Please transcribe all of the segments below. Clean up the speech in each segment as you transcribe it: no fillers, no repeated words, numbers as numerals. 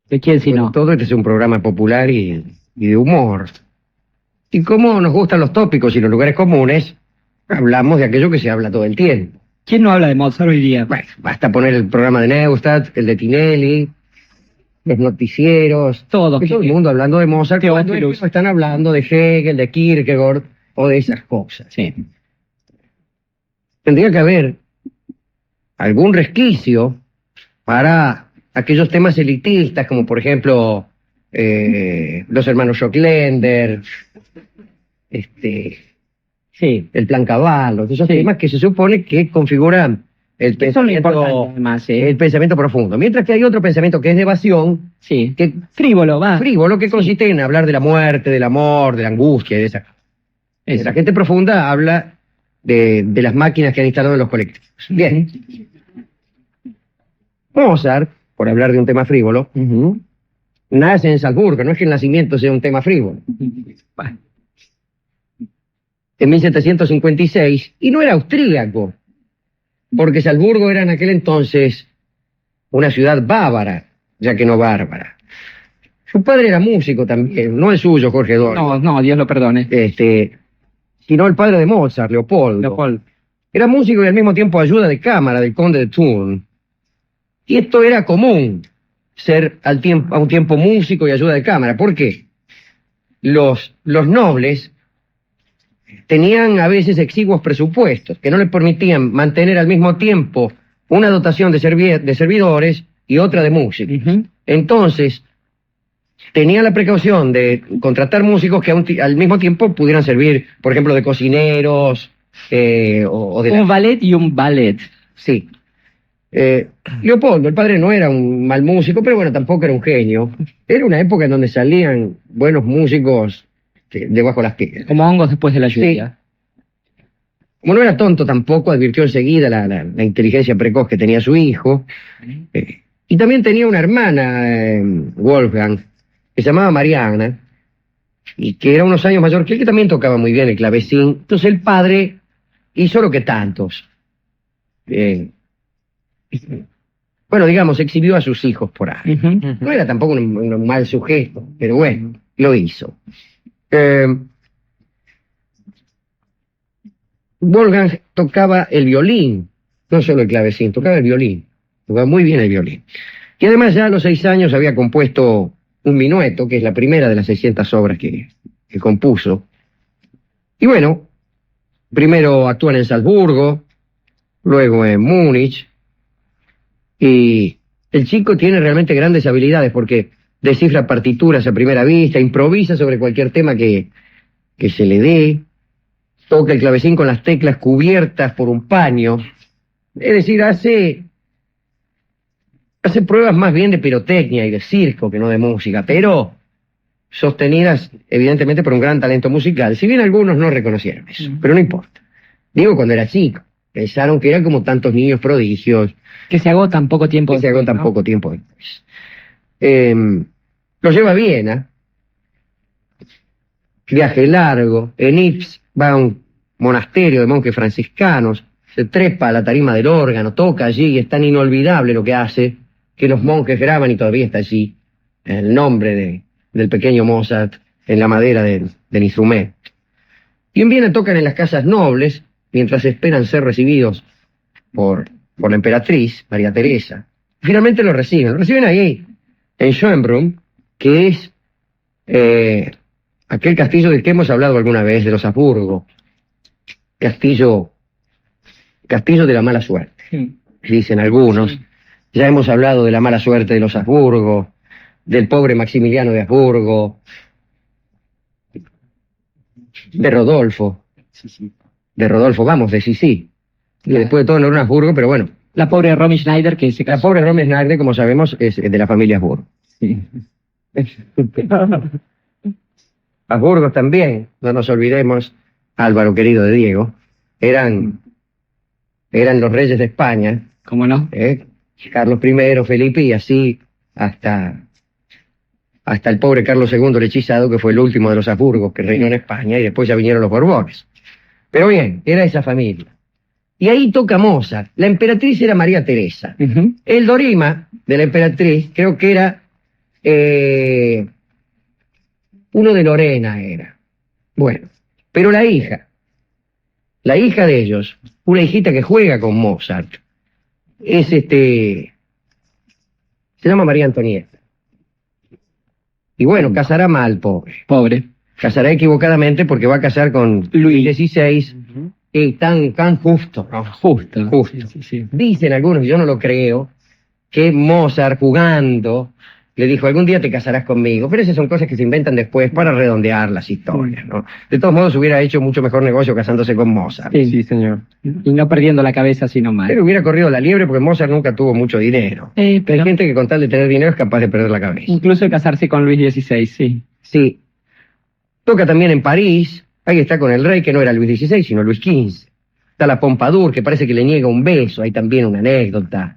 ¿De quién si no? Todo este es un programa popular y de humor. Y como nos gustan los tópicos y los lugares comunes, hablamos de aquello que se habla todo el tiempo. ¿Quién no habla de Mozart hoy día? Bueno, basta poner el programa de Neustadt, el de Tinelli, los noticieros, Todo. todo el mundo hablando de Mozart, cuando ellos están hablando de Hegel, de Kierkegaard o de esas cosas. Sí. Tendría que haber algún resquicio para aquellos temas elitistas, como por ejemplo los hermanos Schockländer, Sí. el Plan Caballo, esos Sí. temas que se supone que configuran el Eso es lo pensamiento, importante, además, ¿eh? el pensamiento profundo. Mientras que hay otro pensamiento que es de evasión, Sí. que Frívolo, va. frívolo, que consiste en hablar de la muerte, del amor, de la angustia y de esa. Eso. La gente profunda habla de las máquinas que han instalado en los colectivos. Bien. Mozart, por hablar de un tema frívolo, nace en Salzburgo, no es que el nacimiento sea un tema frívolo. Bueno. En 1756, y no era austríaco, porque Salzburgo era en aquel entonces una ciudad bávara, ya que no bárbara. Su padre era músico también, no el suyo, Jorge Dorio. No, Dios lo perdone. Sino el padre de Mozart, Leopoldo. Leopold. Era músico y al mismo tiempo ayuda de cámara del conde de Thurn. Y esto era común, ser a un tiempo músico y ayuda de cámara. ¿Por qué? Los nobles tenían a veces exiguos presupuestos que no les permitían mantener al mismo tiempo una dotación de servidores y otra de músicos. Entonces, tenían la precaución de contratar músicos que al mismo tiempo pudieran servir, por ejemplo, de cocineros o de... Un ballet y un ballet. Sí. Leopoldo, el padre, no era un mal músico, pero bueno, tampoco era un genio. Era una época en donde salían buenos músicos debajo de las piedras. Como hongos después de la lluvia. Sí. Como no era tonto tampoco, advirtió enseguida la inteligencia precoz que tenía su hijo. Y también tenía una hermana, Wolfgang, que se llamaba Mariana, y que era unos años mayor que él, que también tocaba muy bien el clavecín. Entonces el padre hizo lo que tantos. Bueno, digamos, exhibió a sus hijos por ahí. No era tampoco un mal sujeto, pero bueno, lo hizo. Wolfgang tocaba el violín, no solo el clavecín, tocaba el violín, tocaba muy bien el violín. Y además ya a los 6 años había compuesto un minueto, que es la primera de las 600 obras que compuso. Y bueno, primero actúan en Salzburgo, luego en Múnich, y el chico tiene realmente grandes habilidades porque descifra partituras a primera vista, improvisa sobre cualquier tema que se le dé, toca el clavecín con las teclas cubiertas por un paño, es decir, hace pruebas más bien de pirotecnia y de circo que no de música, pero sostenidas evidentemente por un gran talento musical, si bien algunos no reconocieron eso, pero no importa. Digo, cuando era chico, pensaron que eran como tantos niños prodigios, que se agotan poco tiempo después, poco tiempo después. Lo lleva a Viena, viaje largo, en Ypres va a un monasterio de monjes franciscanos, se trepa a la tarima del órgano, toca allí, y es tan inolvidable lo que hace, que los monjes graban y todavía está allí el nombre del pequeño Mozart en la madera del instrumento. Y en Viena tocan en las casas nobles, mientras esperan ser recibidos por la emperatriz, María Teresa. Finalmente lo reciben ahí, en Schönbrunn, que es aquel castillo del que hemos hablado alguna vez, de los Habsburgo. Castillo de la mala suerte, dicen algunos. Ya hemos hablado de la mala suerte de los Habsburgo, del pobre Maximiliano de Habsburgo, de Rodolfo. Vamos, de Sisi. Y después de todo no era un Habsburgo, pero bueno. La pobre Romy Schneider, que se casó. La pobre Romy Schneider, como sabemos, es de la familia Habsburgo. Sí. Habsburgos también, no nos olvidemos, Álvaro querido de Diego, eran los reyes de España. ¿Cómo no? Carlos I, Felipe, y así hasta el pobre Carlos II el hechizado, que fue el último de los Habsburgos que reinó en España, y después ya vinieron los Borbones. Pero bien, era esa familia. Y ahí toca Mozart. La emperatriz era María Teresa. El Dorima de la emperatriz creo que era Uno de Lorena era. Bueno, pero la hija de ellos, una hijita que juega con Mozart, es se llama María Antonieta. Y bueno, casará mal, pobre. Pobre. Casará equivocadamente porque va a casar con Luis XVI, y tan justo, ¿no? Justo. Justo. Sí, sí, sí. Dicen algunos, y yo no lo creo, que Mozart jugando le dijo, algún día te casarás conmigo, pero esas son cosas que se inventan después para redondear las historias, ¿no? De todos modos hubiera hecho mucho mejor negocio casándose con Mozart. Sí, señor. Y no perdiendo la cabeza, sino mal. Pero hubiera corrido la liebre porque Mozart nunca tuvo mucho dinero. Hay Pero gente que con tal de tener dinero es capaz de perder la cabeza. incluso casarse con Luis XVI, sí. Sí. Toca también en París, ahí está con el rey, que no era Luis XVI, sino Luis XV. Está la Pompadour, que parece que le niega un beso, hay también una anécdota.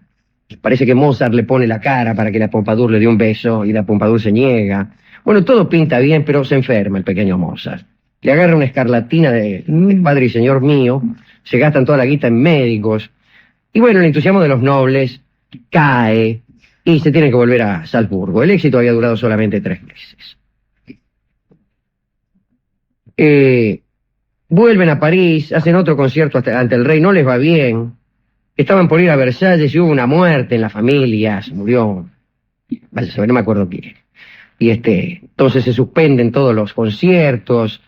Parece que Mozart le pone la cara para que la Pompadour le dé un beso y la Pompadour se niega. Bueno, todo pinta bien, pero se enferma el pequeño Mozart. Le agarra una escarlatina de padre y señor mío, se gastan toda la guita en médicos. Y bueno, el entusiasmo de los nobles cae y se tiene que volver a Salzburgo. El éxito había durado solamente 3 meses. Vuelven a París, hacen otro concierto ante el rey, no les va bien. Estaban por ir a Versalles y hubo una muerte en la familia, se murió, vaya a saber, no me acuerdo quién. Y entonces se suspenden todos los conciertos,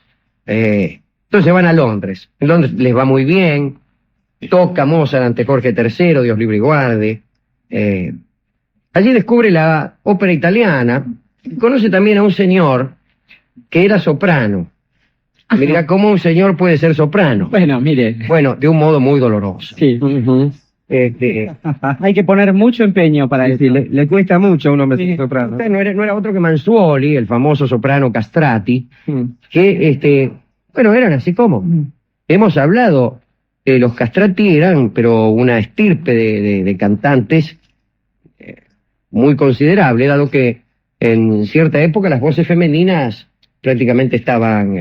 entonces van a Londres. En Londres les va muy bien, toca Mozart ante Jorge III, Dios libre y guarde. Allí descubre la ópera italiana, y conoce también a un señor que era soprano. Mira cómo un señor puede ser soprano. Bueno, mire. Bueno, de un modo muy doloroso. Sí. Hay que poner mucho empeño para eso. Le cuesta mucho a un hombre ser soprano. No era otro que Manzuoli, el famoso soprano Castrati, que, bueno, eran así como. Hemos hablado, los Castrati eran, pero una estirpe de cantantes muy considerable, dado que en cierta época las voces femeninas prácticamente estaban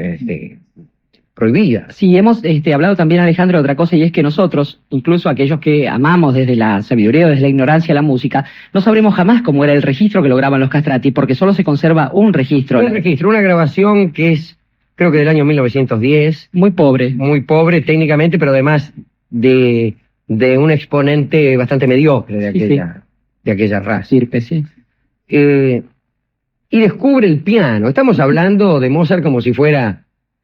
prohibidas. Sí, hemos hablado también, Alejandro, de otra cosa, y es que nosotros, incluso aquellos que amamos desde la sabiduría o desde la ignorancia la música, no sabremos jamás cómo era el registro que lograban los Castrati, porque solo se conserva un registro. Un registro, una grabación que es, creo que del año 1910. Muy pobre. Muy pobre técnicamente, pero además de un exponente bastante mediocre de aquella raza. Sirpe, sí. Y descubre el piano. Estamos hablando de Mozart como si fuera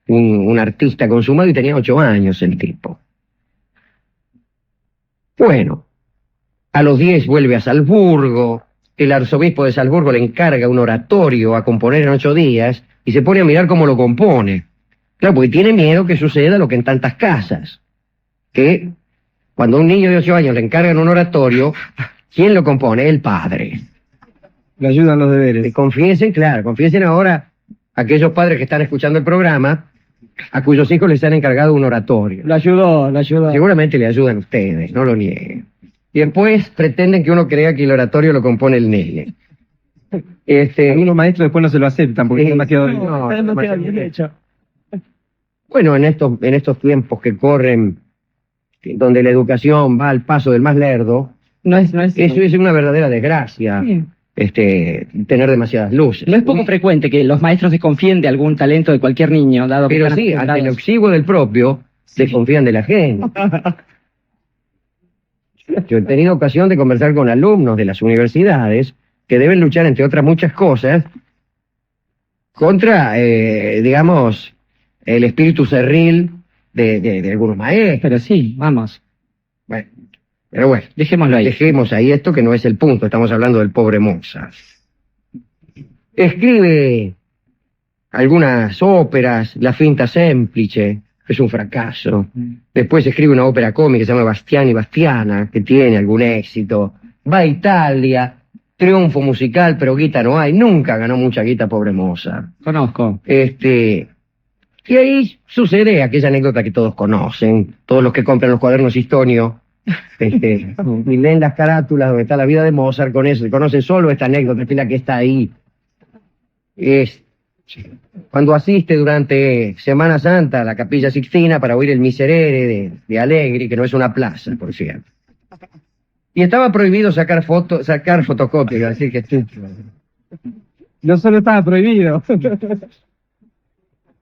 un artista consumado y tenía 8 años el tipo. Bueno, a los 10 vuelve a Salzburgo, el arzobispo de Salzburgo le encarga un oratorio a componer en 8 días y se pone a mirar cómo lo compone. Claro, porque tiene miedo que suceda lo que en tantas casas, que cuando a un niño de 8 años le encargan un oratorio, ¿quién lo compone? El padre. Le ayudan los deberes. Confiesen ahora a aquellos padres que están escuchando el programa, a cuyos hijos les han encargado un oratorio. Lo ayudó. Seguramente le ayudan ustedes, no lo nieguen. Y después pretenden que uno crea que el oratorio lo compone el nene. Algunos maestros después no se lo aceptan porque es demasiado... No, Está demasiado bien hecho. Bueno, en estos tiempos que corren, donde la educación va al paso del más lerdo, No es eso es una verdadera desgracia. Sí. Tener demasiadas luces. No es poco frecuente que los maestros desconfíen de algún talento de cualquier niño, dado que Pero están sí, ante el acostumbrados. exiguo del propio, desconfían de la gente. Yo he tenido ocasión de conversar con alumnos de las universidades que deben luchar, entre otras muchas cosas, contra, digamos, el espíritu cerril de algunos maestros. Pero sí, vamos. Bueno, pero bueno, Dejémoslo ahí. dejemos ahí esto que no es el punto, estamos hablando del pobre Mozart. Escribe algunas óperas, La Finta Semplice, que es un fracaso. Después escribe una ópera cómica que se llama Bastiani y Bastiana, que tiene algún éxito. Va a Italia, triunfo musical, pero guita no hay. Nunca ganó mucha guita, pobre Mozart. Conozco. Y ahí sucede aquella anécdota que todos conocen, todos los que compran los cuadernos Histonio, y leen las carátulas donde está la vida de Mozart, con eso, y conocen solo esta anécdota, que es la que está ahí. Es cuando asiste durante Semana Santa a la Capilla Sixtina para oír el Miserere de Allegri, que no es una plaza, por cierto. Y estaba prohibido sacar fotocopias, iba a decir que No solo estaba prohibido.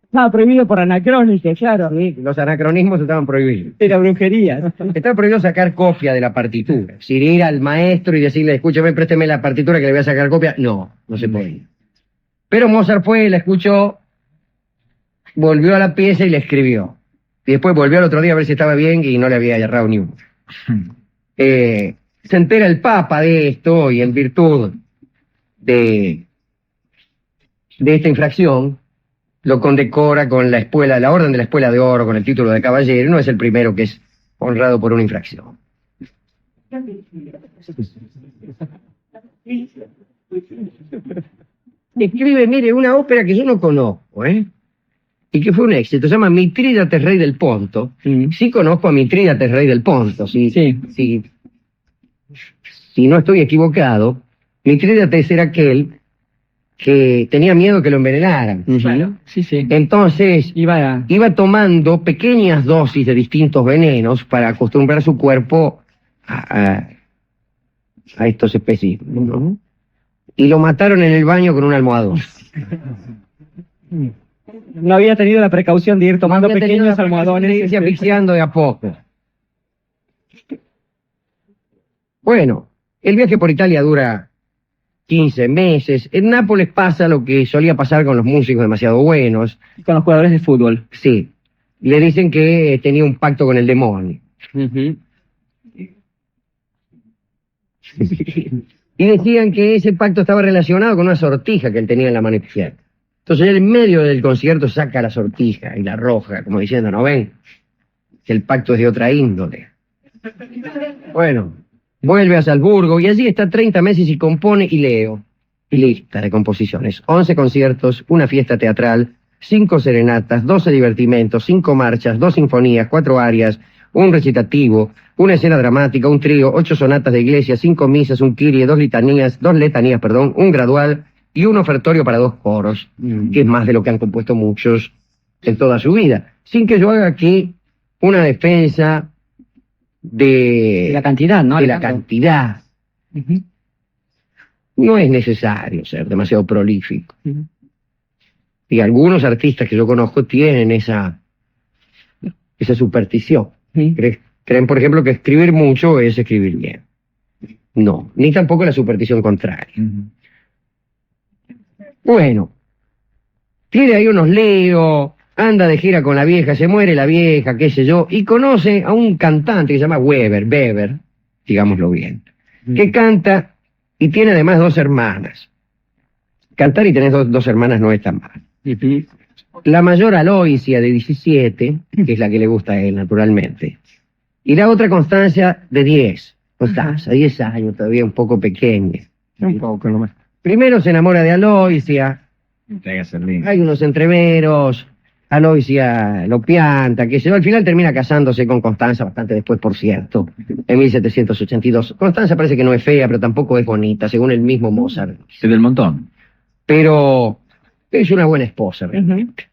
Estaba prohibido por anacrónico, claro. Sí, los anacronismos estaban prohibidos. Era brujería. Estaba prohibido sacar copia de la partitura. Si ir al maestro y decirle, escúchame, présteme la partitura que le voy a sacar copia. No, no se podía. Pero Mozart fue, la escuchó, volvió a la pieza y la escribió. Y después volvió al otro día a ver si estaba bien y no le había errado ni uno. Se entera el Papa de esto y en virtud de esta infracción lo condecora con la orden de la Espuela de Oro, con el título de caballero. No es el primero que es honrado por una infracción. Escribe, mire, una ópera que yo no conozco, y que fue un éxito, se llama Mitrídates, rey del Ponto. Sí conozco a Mitrídates, rey del Ponto, sí. Si no estoy equivocado, Mitrídates era aquel que tenía miedo que lo envenenaran. Claro, sí. Entonces, iba tomando pequeñas dosis de distintos venenos para acostumbrar su cuerpo a estos especímenes, ¿no? Y lo mataron en el baño con un almohadón. No había tenido la precaución de ir tomando pequeños almohadones. De irse asfixiando de a poco. Bueno, el viaje por Italia dura 15 meses. En Nápoles pasa lo que solía pasar con los músicos demasiado buenos. Con los jugadores de fútbol. Sí. Le dicen que tenía un pacto con el demonio. Y decían que ese pacto estaba relacionado con una sortija que él tenía en la mano izquierda. Entonces él en medio del concierto saca la sortija y la arroja, como diciendo, ¿no ven? Que el pacto es de otra índole. Bueno, vuelve a Salzburgo y allí está 30 meses y compone y leo. Lista de composiciones. 11 conciertos, una fiesta teatral, 5 serenatas, 12 divertimentos, 5 marchas, 2 sinfonías, 4 arias, un recitativo, una escena dramática, un trío, 8 sonatas de iglesia, 5 misas, un kyrie, 2 letanías, un gradual y un ofertorio para 2 coros, que es más de lo que han compuesto muchos en toda su vida. Sin que yo haga aquí una defensa de la cantidad, ¿no? De la cantidad. No es necesario ser demasiado prolífico. Y algunos artistas que yo conozco tienen esa superstición. Creen, por ejemplo, que escribir mucho es escribir bien. No, ni tampoco la superstición contraria. Bueno, tiene ahí unos líos, anda de gira con la vieja, se muere la vieja, qué sé yo, y conoce a un cantante que se llama Weber, digámoslo bien, que canta y tiene además 2 hermanas. Cantar y tener dos hermanas no es tan mal. La mayor Aloysia, de 17, que es la que le gusta a él, naturalmente. Y la otra Constancia, de 10. Constanza, 10 años, todavía un poco pequeña. Un poco nomás. Primero se enamora de Aloysia. Hay unos entreveros. Aloysia lo pianta, que se al final termina casándose con Constanza, bastante después, por cierto, en 1782. Constanza parece que no es fea, pero tampoco es bonita, según el mismo Mozart. Es del montón. Pero es una buena esposa, realmente.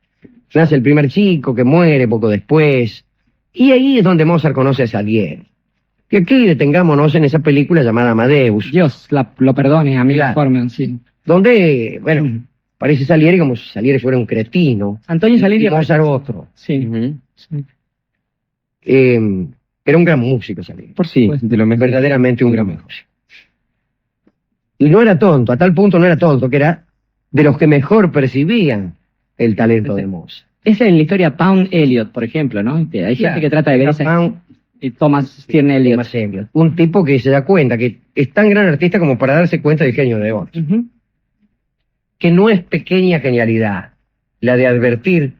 Nace el primer chico, que muere poco después. Y ahí es donde Mozart conoce a Salieri. Y aquí detengámonos en esa película llamada Amadeus. Dios lo perdone, a mí la forma, sí. Donde, bueno, parece Salieri como si Salieri fuera un cretino. Antonio Salieri. Y Mozart otro. Sí. Era un gran músico, Salieri. Por sí, de lo mejor. Verdaderamente un gran músico. Y no era tonto, a tal punto no era tonto, que era de los que mejor percibían el talento de Mozart. Esa es la historia Pound Elliot, por ejemplo, ¿no? Hay gente que trata de ver esa... Thomas Tierney Elliot. Un tipo que se da cuenta que es tan gran artista como para darse cuenta del genio de otro. Que no es pequeña genialidad la de advertir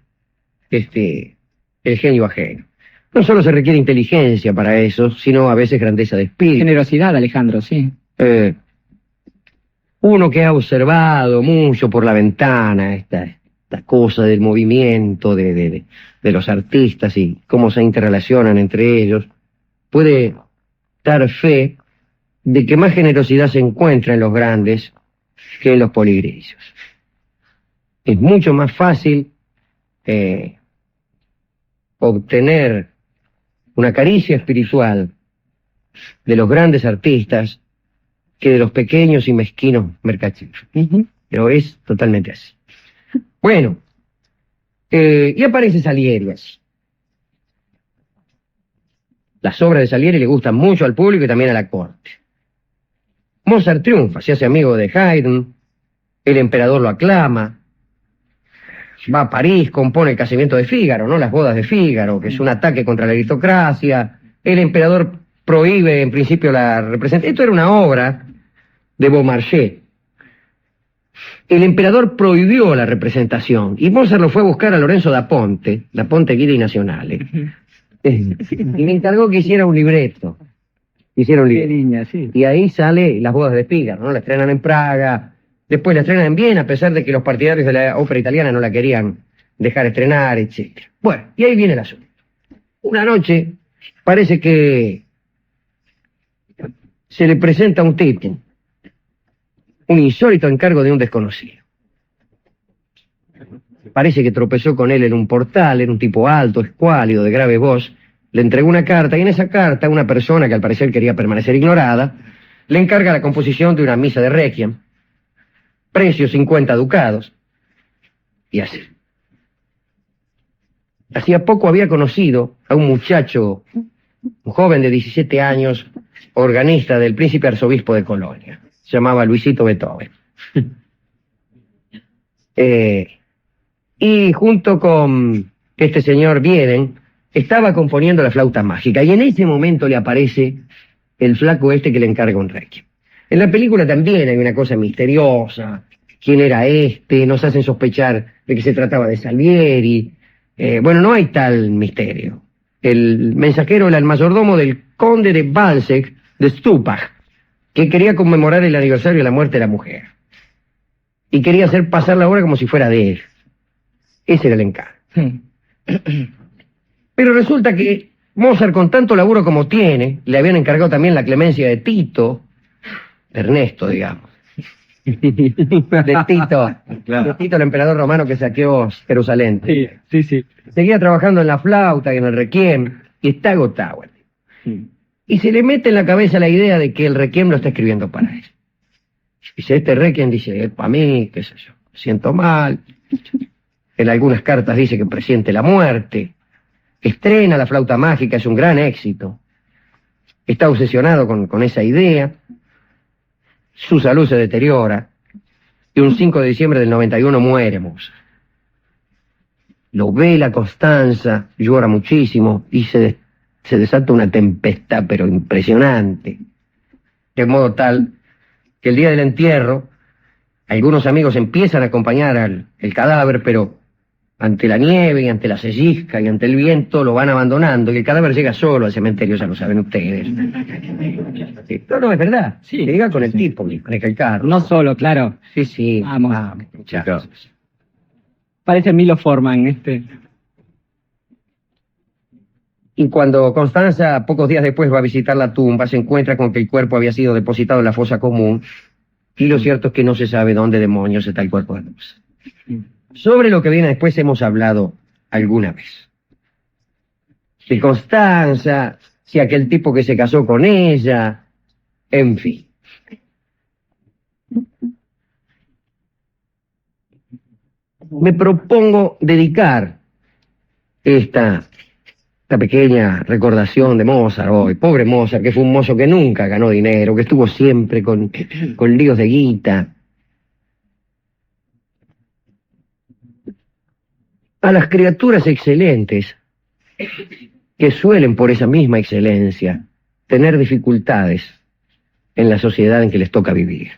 el genio ajeno. No solo se requiere inteligencia para eso, sino a veces grandeza de espíritu. Generosidad, Alejandro, sí. Uno que ha observado mucho por la ventana esta cosa del movimiento de los artistas y cómo se interrelacionan entre ellos, puede dar fe de que más generosidad se encuentra en los grandes que en los poligrisios. Es mucho más fácil obtener una caricia espiritual de los grandes artistas que de los pequeños y mezquinos mercaderes. pero es totalmente así. Bueno, y aparece Salieri así. Las obras de Salieri le gustan mucho al público y también a la corte. Mozart triunfa, se hace amigo de Haydn, el emperador lo aclama, va a París, compone el casamiento de Fígaro, ¿no? Las bodas de Fígaro, que es un ataque contra la aristocracia. El emperador prohíbe en principio la representación. Esto era una obra de Beaumarchais. El emperador prohibió la representación y Mozart lo fue a buscar a Lorenzo da Ponte Guidi Nazionale, y le encargó que hiciera un libreto. Y ahí sale Las bodas de Fígaro, ¿no? La estrenan en Praga, después la estrenan en Viena, a pesar de que los partidarios de la ópera italiana no la querían dejar estrenar, etc. Bueno, y ahí viene el asunto. Una noche parece que se le presenta un tipo, un insólito encargo de un desconocido. Parece que tropezó con él en un portal, era un tipo alto, escuálido, de grave voz. Le entregó una carta, y en esa carta una persona que al parecer quería permanecer ignorada, le encarga la composición de una misa de requiem, precio 50 ducados, y así. Hacía poco había conocido a un muchacho, un joven de 17 años, organista del príncipe arzobispo de Colonia. Se llamaba Luisito Beethoven. Y junto con este señor Vieden, estaba componiendo la flauta mágica, y en ese momento le aparece el flaco este que le encarga un requiem. En la película también hay una cosa misteriosa. ¿Quién era este? Nos hacen sospechar de que se trataba de Salieri. Bueno, no hay tal misterio. El mensajero era el mayordomo del conde de Balzac de Stupach, que quería conmemorar el aniversario de la muerte de la mujer. Y quería hacer pasar la obra como si fuera de él. Ese era el encargo. Pero resulta que Mozart, con tanto laburo como tiene, le habían encargado también la clemencia de Tito, de Ernesto, digamos. De Tito, el emperador romano que saqueó Jerusalén. Sí. Seguía trabajando en la flauta y en el requiem, y está agotado. Y se le mete en la cabeza la idea de que el requiem lo está escribiendo para él. Dice, este requiem, dice, es para mí, qué sé yo, me siento mal. En algunas cartas dice que presiente la muerte. Estrena la flauta mágica, es un gran éxito. Está obsesionado con esa idea. Su salud se deteriora. Y un 5 de diciembre del 91 muere Mozart. Lo ve la Constanza, llora muchísimo y se desata una tempestad, pero impresionante. De modo tal que el día del entierro, algunos amigos empiezan a acompañar el cadáver, pero ante la nieve y ante la sellisca y ante el viento lo van abandonando, y el cadáver llega solo al cementerio, ya lo saben ustedes. No, es verdad. Sí, llega con el tipo, maneja el carro. No solo, claro. Sí. Vamos. Muchachos. Parece Milo Forman, Y cuando Constanza, pocos días después, va a visitar la tumba, se encuentra con que el cuerpo había sido depositado en la fosa común, y lo cierto es que no se sabe dónde demonios está el cuerpo de Mozart. Sobre lo que viene después hemos hablado alguna vez. Si Constanza, si aquel tipo que se casó con ella, en fin. Me propongo dedicar esta pequeña recordación de Mozart hoy. Pobre Mozart, que fue un mozo que nunca ganó dinero, que estuvo siempre con líos de guita. A las criaturas excelentes, que suelen por esa misma excelencia tener dificultades en la sociedad en que les toca vivir.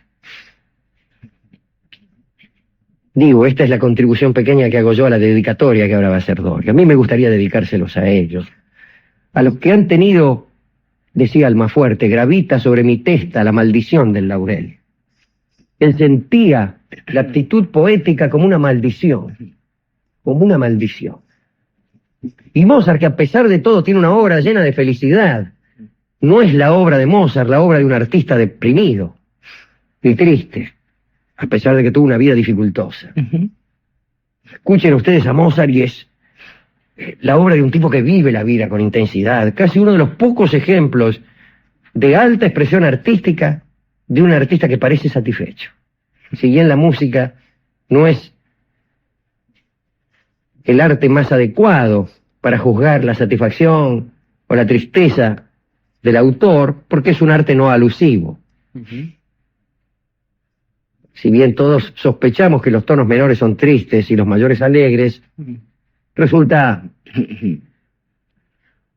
Digo, esta es la contribución pequeña que hago yo a la dedicatoria que ahora va a hacer Doria. A mí me gustaría dedicárselos a ellos. A los que han tenido, decía Almafuerte, gravita sobre mi testa la maldición del laurel. Él sentía la actitud poética como una maldición. Como una maldición. Y Mozart, que a pesar de todo tiene una obra llena de felicidad, no es la obra de Mozart, la obra de un artista deprimido y triste, a pesar de que tuvo una vida dificultosa. Escuchen ustedes a Mozart y es la obra de un tipo que vive la vida con intensidad, casi uno de los pocos ejemplos de alta expresión artística de un artista que parece satisfecho. Si bien la música no es el arte más adecuado para juzgar la satisfacción o la tristeza del autor, porque es un arte no alusivo. Si bien todos sospechamos que los tonos menores son tristes y los mayores alegres, resulta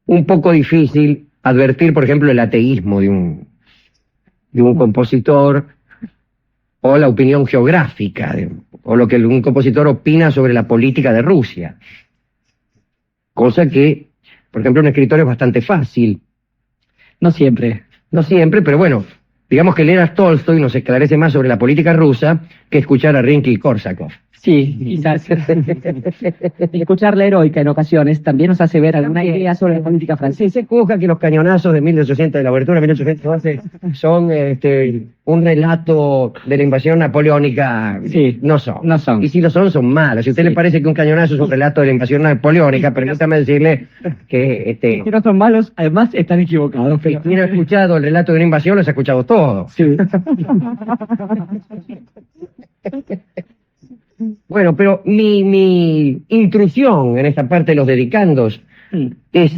un poco difícil advertir, por ejemplo, el ateísmo de un compositor, o la opinión geográfica, o lo que un compositor opina sobre la política de Rusia. Cosa que, por ejemplo, un escritor es bastante fácil. No siempre. No siempre, pero bueno, digamos que leer a Tolstoy nos esclarece más sobre la política rusa que escuchar a Rimsky-Korsakov. Sí, quizás. Escuchar la heroica en ocasiones también nos hace ver alguna idea sobre la política francesa. Se juzga que los cañonazos de 1800, de la abertura de 1812, son un relato de la invasión napoleónica. Sí, no son. No son. Y si lo son, son malos. Si a usted le parece que un cañonazo es un relato de la invasión napoleónica, permítame decirle que Que no son malos, además están equivocados. Pero... quien ha escuchado el relato de una invasión, los ha escuchado todos. Sí. Bueno, pero mi intrusión en esta parte de los dedicandos es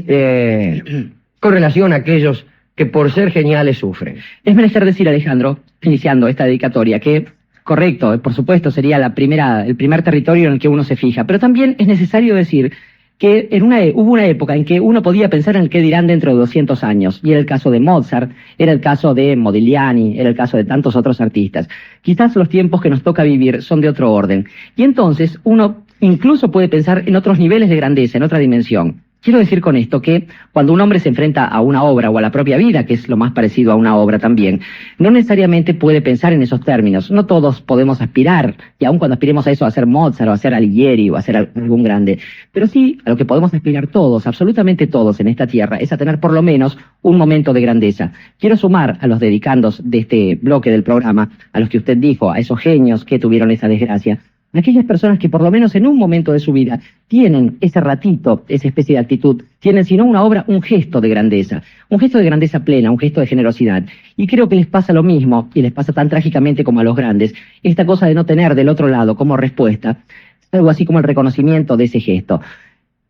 con relación a aquellos que por ser geniales sufren. Es menester decir, Alejandro, iniciando esta dedicatoria, que, correcto, por supuesto, sería el primer territorio en el que uno se fija, pero también es necesario decir que hubo una época en que uno podía pensar en el qué dirán dentro de 200 años, y era el caso de Mozart, era el caso de Modigliani, era el caso de tantos otros artistas. Quizás los tiempos que nos toca vivir son de otro orden, y entonces uno incluso puede pensar en otros niveles de grandeza, en otra dimensión. Quiero decir con esto que cuando un hombre se enfrenta a una obra o a la propia vida, que es lo más parecido a una obra también, no necesariamente puede pensar en esos términos. No todos podemos aspirar, y aun cuando aspiremos a eso, a ser Mozart o a ser Alighieri o a ser algún grande, pero sí a lo que podemos aspirar todos, absolutamente todos en esta tierra, es a tener por lo menos un momento de grandeza. Quiero sumar a los dedicandos de este bloque del programa, a los que usted dijo, a esos genios que tuvieron esa desgracia, aquellas personas que por lo menos en un momento de su vida tienen ese ratito, esa especie de actitud, tienen si no una obra, un gesto de grandeza plena, un gesto de generosidad. Y creo que les pasa lo mismo, y les pasa tan trágicamente como a los grandes, esta cosa de no tener del otro lado como respuesta, algo así como el reconocimiento de ese gesto.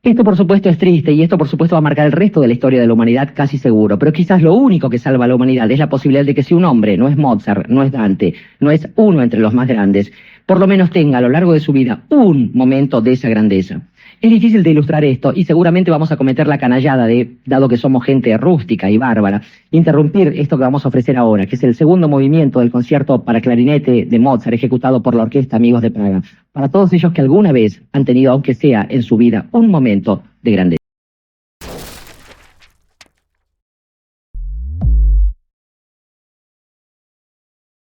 Esto por supuesto es triste y esto por supuesto va a marcar el resto de la historia de la humanidad casi seguro, pero quizás lo único que salva a la humanidad es la posibilidad de que si un hombre no es Mozart, no es Dante, no es uno entre los más grandes, por lo menos tenga a lo largo de su vida un momento de esa grandeza. Es difícil de ilustrar esto y seguramente vamos a cometer la canallada de, dado que somos gente rústica y bárbara, interrumpir esto que vamos a ofrecer ahora, que es el segundo movimiento del concierto para clarinete de Mozart ejecutado por la Orquesta Amigos de Praga, para todos ellos que alguna vez han tenido, aunque sea en su vida, un momento de grandeza.